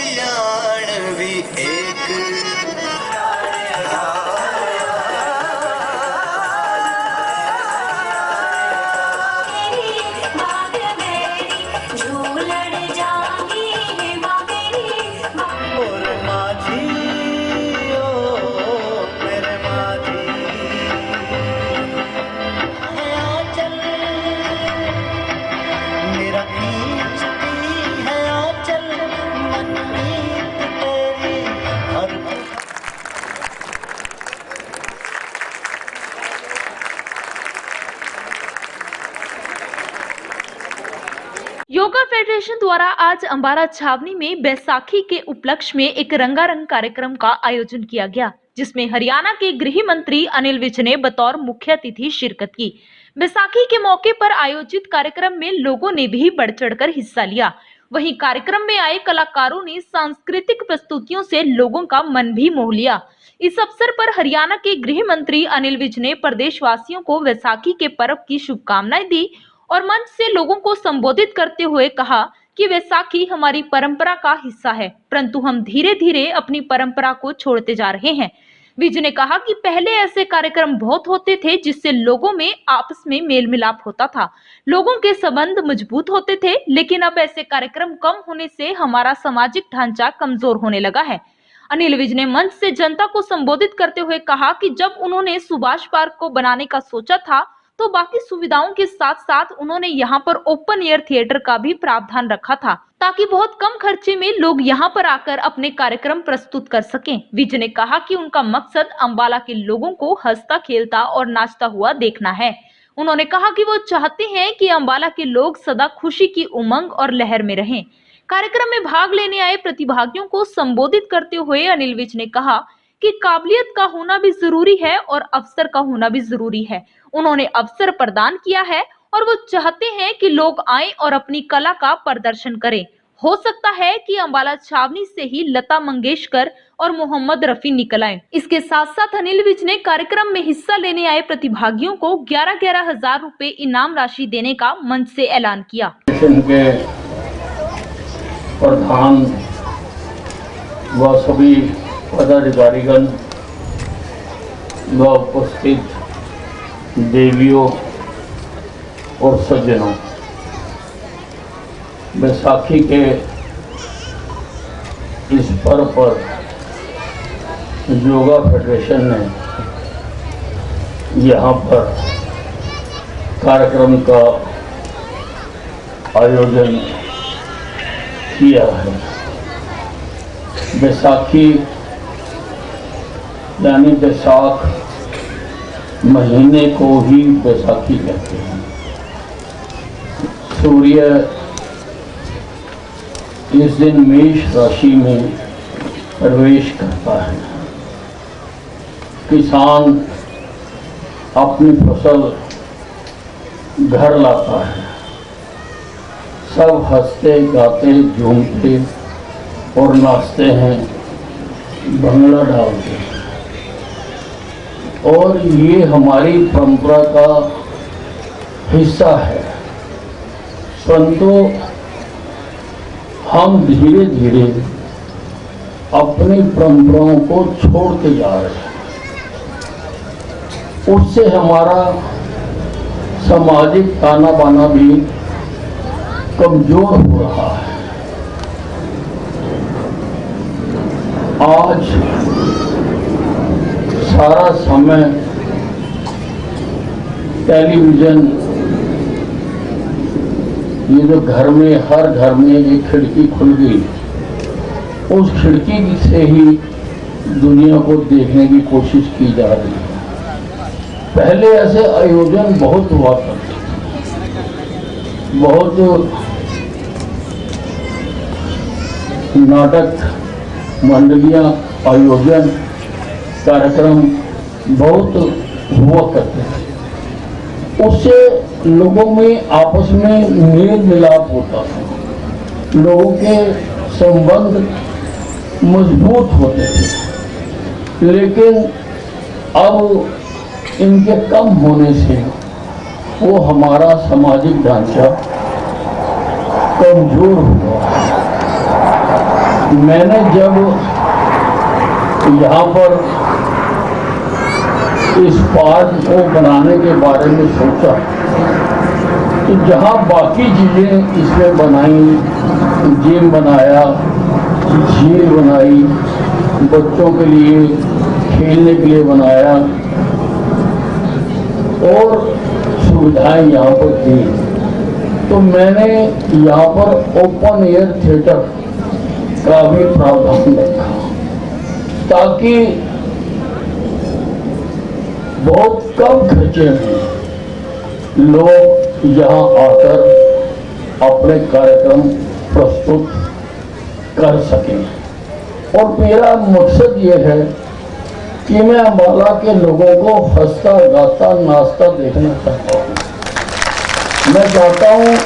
कल्याण भी एक योगा फेडरेशन द्वारा आज अंबाला छावनी में बैसाखी के उपलक्ष्य में एक रंगारंग कार्यक्रम का आयोजन किया गया, जिसमें हरियाणा के गृह मंत्री अनिल विज ने बतौर मुख्य अतिथि शिरकत की। बैसाखी के मौके पर आयोजित कार्यक्रम में लोगों ने भी बढ़ चढ़कर हिस्सा लिया। वहीं कार्यक्रम में आए कलाकारों ने सांस्कृतिक प्रस्तुतियों से लोगों का मन भी मोह लिया। इस अवसर पर हरियाणा के गृह मंत्री अनिल विज ने प्रदेशवासियों को बैसाखी के पर्व की शुभकामनाएं दी और मंच से लोगों को संबोधित करते हुए कहा कि बैसाखी हमारी परंपरा का हिस्सा है, परंतु हम धीरे धीरे अपनी परंपरा को छोड़ते जा रहे हैं। विज ने कहा कि पहले ऐसे कार्यक्रम बहुत होते थे जिससे लोगों में आपस में मेल मिलाप होता था, लोगों के संबंध मजबूत होते थे, लेकिन अब ऐसे कार्यक्रम कम होने से हमारा सामाजिक ढांचा कमजोर होने लगा है। अनिल विज ने मंच से जनता को संबोधित करते हुए कहा कि जब उन्होंने सुभाष पार्क को बनाने का सोचा था तो बाकी सुविधाओं के साथ साथ उन्होंने यहाँ पर ओपन एयर थिएटर का भी प्रावधान रखा था, ताकि बहुत कम खर्चे में लोग यहाँ पर आकर अपने कार्यक्रम प्रस्तुत कर सकें। विज ने कहा कि उनका मकसद अंबाला के लोगों को हंसता खेलता और नाचता हुआ देखना है। उन्होंने कहा कि वो चाहते हैं कि अंबाला के लोग सदा खुशी की उमंग और लहर में रहें। कार्यक्रम में भाग लेने आए प्रतिभागियों को संबोधित करते हुए अनिल विज ने कहा कि काबिलियत का होना भी जरूरी है और अवसर का होना भी जरूरी है। उन्होंने अवसर प्रदान किया है और वो चाहते हैं कि लोग आएं और अपनी कला का प्रदर्शन करें। हो सकता है कि अंबाला छावनी से ही लता मंगेशकर और मोहम्मद रफी निकल आए। इसके साथ साथ अनिल विज ने कार्यक्रम में हिस्सा लेने आए प्रतिभागियों को 11-11 हजार रुपए इनाम राशि देने का मंच से ऐलान किया। प्रधान व सभी पदाधिकारीगण व उपस्थित देवियों और सज्जनों, बैसाखी के इस पर्व पर योगा फेडरेशन ने यहाँ पर कार्यक्रम का आयोजन किया है। बैसाखी यानी बैसाख महीने को ही बैसाखी कहते हैं। सूर्य इस दिन मेष राशि में प्रवेश करता है। किसान अपनी फसल घर लाता है। सब हंसते गाते झूमते और नाचते हैं, भंगड़ा डालते हैं, और ये हमारी परंपरा का हिस्सा है। परंतु हम धीरे धीरे अपनी परंपराओं को छोड़ते जा रहे हैं। उससे हमारा सामाजिक ताना बाना भी कमजोर हो रहा है। आज सारा समय टेलीविजन, ये जो घर में हर घर में एक खिड़की खुल गई, उस खिड़की से ही दुनिया को देखने की कोशिश की जा रही है। पहले ऐसे आयोजन बहुत हुआ करते थे, बहुत नाटक मंडलियां आयोजन कार्यक्रम बहुत हुआ करते थे। उससे लोगों में आपस में मेल मिलाप होता था, लोगों के संबंध मजबूत होते थे। लेकिन अब इनके कम होने से वो हमारा सामाजिक ढांचा कमजोर हुआ। मैंने जब यहाँ पर इस पार्क को बनाने के बारे में सोचा तो जहाँ बाकी चीज़ें इसमें बनाई, जिम बनाया, झील बनाई, बच्चों के लिए खेलने के लिए बनाया और सुविधाएं यहाँ पर थी, तो मैंने यहाँ पर ओपन एयर थिएटर का भी प्रावधान रखा ताकि बहुत कम खर्चे में लोग यहाँ आकर अपने कार्यक्रम प्रस्तुत कर सकें। और मेरा मकसद ये है कि मैं अम्बाला के लोगों को हंसता गाता नाचता देखना चाहता हूँ। मैं चाहता हूँ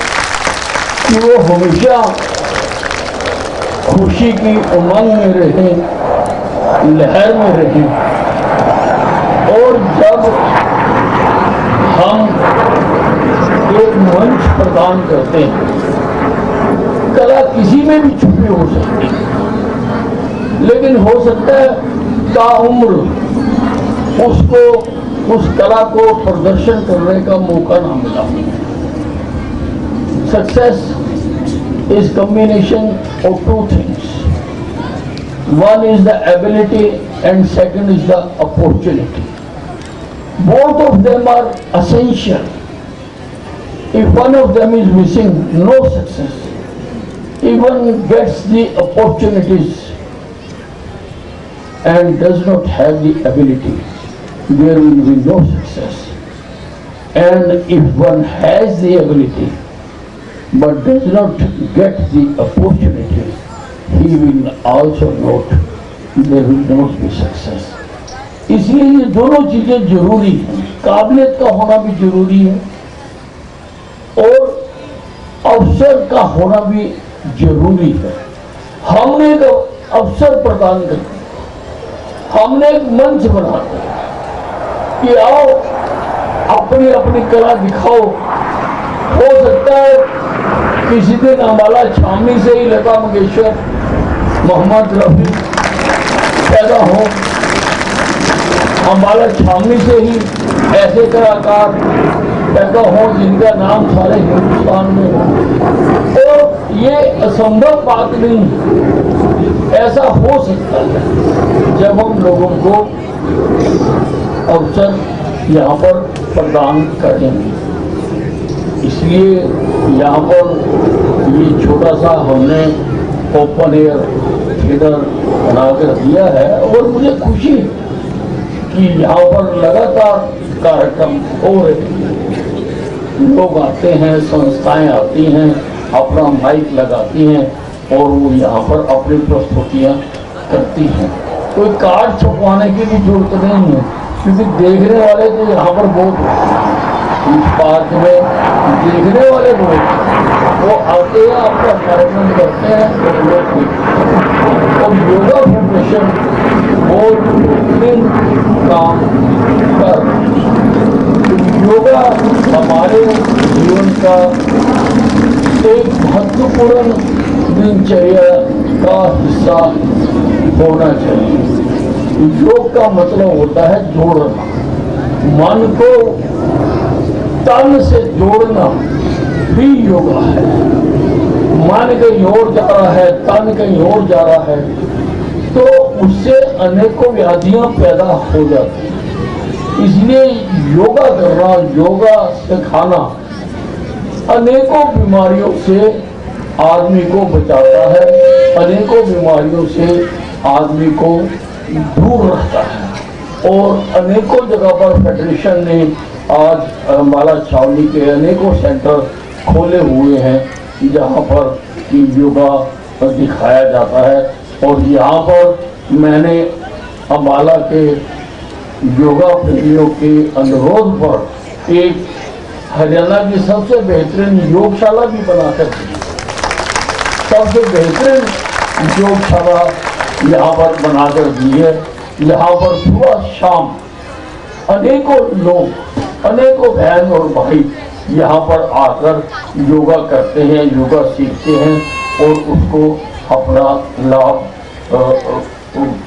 कि वो हमेशा खुशी की उमंग में रहें, लहर में रहें। और जब हम एक मंच प्रदान करते हैं, कला किसी में भी छुपी हो सकती है, लेकिन हो सकता है ताउम्र उसको उस कला को प्रदर्शन करने का मौका ना मिला। Success is combination of two things. One is the ability and second is the opportunity. Both of them are essential. If one of them is missing, no success. If one gets the opportunities and does not have the ability, there will be no success. And if one has the ability but does not get the opportunity, he will also not, there will not be success. इसलिए ये दोनों चीजें जरूरी हैं, काबिलियत का होना भी जरूरी है और अवसर का होना भी जरूरी है। हमने एक अवसर प्रदान कर दिया, हमने एक मंच बना दिया कि आओ अपनी अपनी कला दिखाओ। हो सकता है किसी दिन अम्बाला छावनी से ही लता मंगेशकर, मोहम्मद रफी पैदा हो, अम्बाला छावनी से ही ऐसे कलाकार पैदा हो जिनका नाम सारे हिंदुस्तान में हो। और ये असंभव बात नहीं, ऐसा हो सकता है जब हम लोगों को अवसर यहाँ पर प्रदान करेंगे। इसलिए यहाँ पर ये छोटा सा हमने ओपन एयर थिएटर बनाकर दिया है और मुझे खुशी है कि यहाँ पर लगातार कार्यक्रम हो रहे हैं। लोग आते हैं, संस्थाएं आती हैं, अपना माइक लगाती हैं और वो यहाँ पर अपनी प्रस्तुतियाँ करती हैं। कोई कार्ड छपवाने की भी जरूरत नहीं है क्योंकि देखने वाले तो यहाँ पर बहुत इस पार्क में देखने वाले लोग वो आते हैं, अपना कार्यक्रम करते हैं और योगा फेडरेशन बहुत बेहतरीन काम कर। योगा हमारे जीवन का एक महत्वपूर्ण दिनचर्या का हिस्सा होना चाहिए। योग का मतलब होता है जोड़ना, मन को तन से जोड़ना भी योगा है। मन कहीं और जा रहा है, तन कहीं और जा रहा है तो उससे अनेकों व्याधियां पैदा हो जाती हैं। इसलिए योगा करना, योगा सिखाना अनेकों बीमारियों से आदमी को बचाता है, अनेकों बीमारियों से आदमी को दूर रखता है। और अनेकों जगह पर फेडरेशन ने आज अम्बाला छावनी के अनेकों सेंटर खोले हुए हैं जहां पर योगा दिखाया जाता है। और यहाँ पर मैंने अम्बाला के योगा प्रेमियों के अनुरोध पर एक हरियाणा की सबसे बेहतरीन योगशाला भी बनाकर दी। सबसे बेहतरीन योगशाला यहाँ पर बनाकर दी है। यहाँ पर सुबह शाम अनेकों लोग, अनेकों बहन और भाई यहाँ पर आकर योगा करते हैं, योगा सीखते हैं और उसको अपना लाभ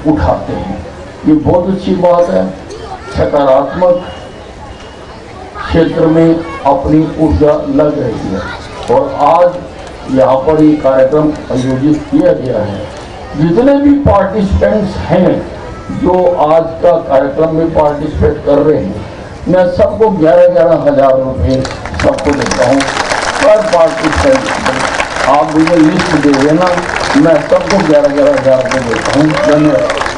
उठाते हैं। ये बहुत अच्छी बात है। सकारात्मक क्षेत्र में अपनी ऊर्जा लग रही है और आज यहाँ पर ये कार्यक्रम आयोजित किया गया है। जितने भी पार्टिसिपेंट्स हैं जो आज का कार्यक्रम में पार्टिसिपेट कर रहे हैं, मैं सबको 11-11 हज़ार रुपये सबको देता हूँ पर पार्टिसिपेंट। आप मुझे लिस्ट दे देना, मैं सबको 11-11 हज़ार रुपये देता हूँ। धन्यवाद।